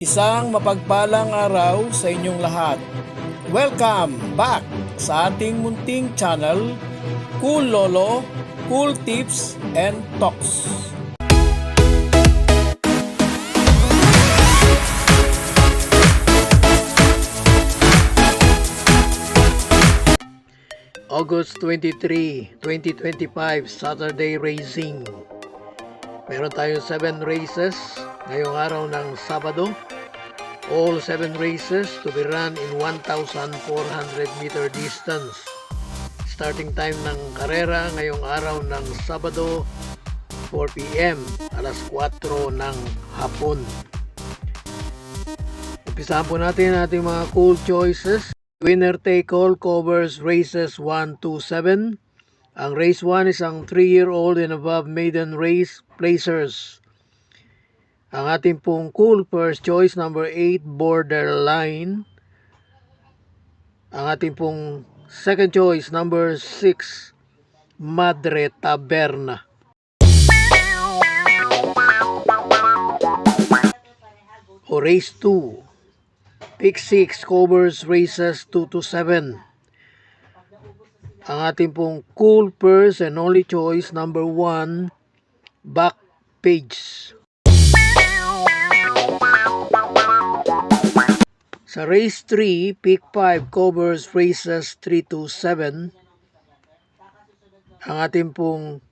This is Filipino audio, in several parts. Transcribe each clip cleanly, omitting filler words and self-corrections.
Isang mapagpalang araw sa inyong lahat. Welcome back sa ating munting channel, Cool Lolo, Cool Tips and Talks. August 23, 2025, Saturday Racing. Meron tayong 7 races ngayong araw ng Sabado. All 7 races to be run in 1,400 meter distance. Starting time ng karera ngayong araw ng Sabado, 4 p.m. alas 4 ng hapon. Umpisahan po natin ating mga cool choices. Winner take all covers races 1 to 7. Ang race 1 is ang 3-year-old and above maiden race placers. Ang ating pong cool first choice, number 8, Borderline. Ang ating pong second choice, number 6, Madre Taberna. O race 2, pick 6, covers races 2 to 7. Ang ating pong cool first and only choice, number 1, Back Page. Sa race 3, pick 5, covers races 3 to 7. Ang ating pong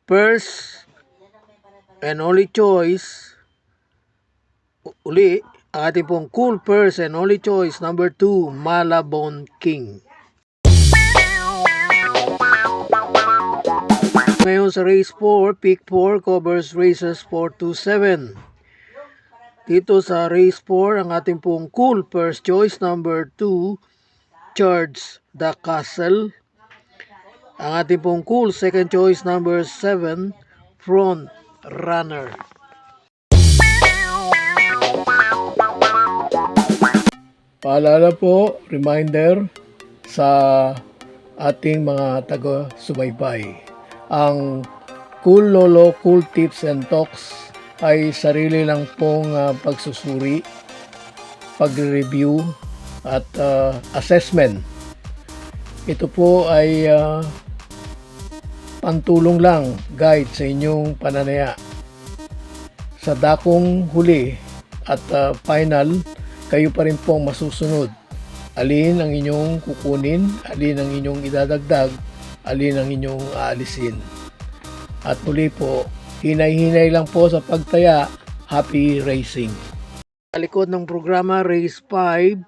first and only choice, ang ating pong cool first and only choice, number 2, Malabon King. Ngayon sa race 4, pick 4, covers races 4 to 7. Dito sa race 4, ang ating pong cool first choice, number 2, Charge the Castle. Ang ating pong cool second choice, number 7, Front Runner. Paalala po, reminder sa ating mga taga-subaybay. Ang Cool Lolo, Cool Tips and Talks ay sarili lang pong pagsusuri, pag-review at assessment. Ito po ay pantulong lang, guide sa inyong pananaya. Sa dakong huli at final, kayo pa rin pong masusunod. Alin ang inyong kukunin, alin ang inyong idadagdag, alin ang inyong aalisin. At muli po, hinay-hinay lang po sa pagtaya. Happy racing! Sa likod ng programa, race 5,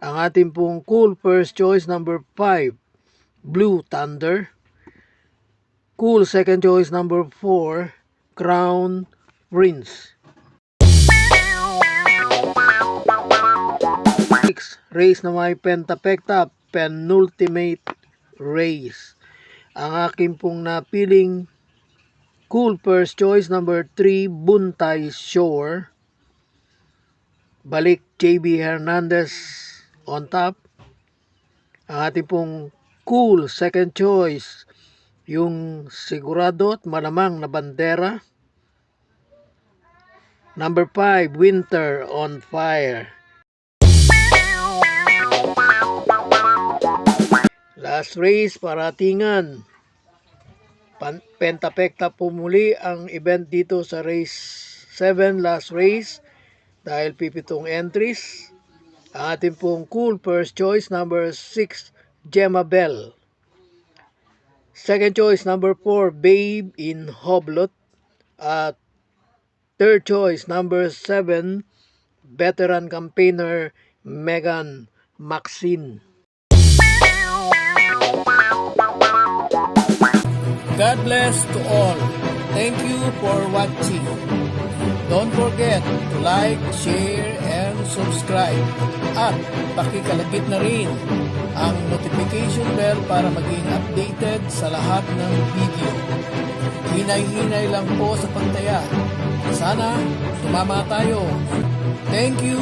ang ating pong cool first choice, number 5, Blue Thunder. Cool second choice, number 4, Crown Prince. Race na may pentapekta, penultimate race. Ang aking pong napiling cool first choice, number 3, Buntay Shore. Balik JB Hernandez on top. Ang ating pong cool second choice, yung sigurado at malamang na bandera, number 5, Winter on Fire. Last race, paratingan. Pentapekta po muli ang event dito sa race 7, last race, dahil 7 entries. Ang ating pong cool first choice, number 6, Gemma Bell. Second choice, number 4, Babe in Hoblot. At third choice, number 7, veteran campaigner Megan Maxine. God bless to all. Thank you for watching. Don't forget to like, share, and subscribe. At pakikalagit na rin ang notification bell para maging updated sa lahat ng video. Hinay-hinay lang po sa pagtaya. Sana tumama tayo. Thank you!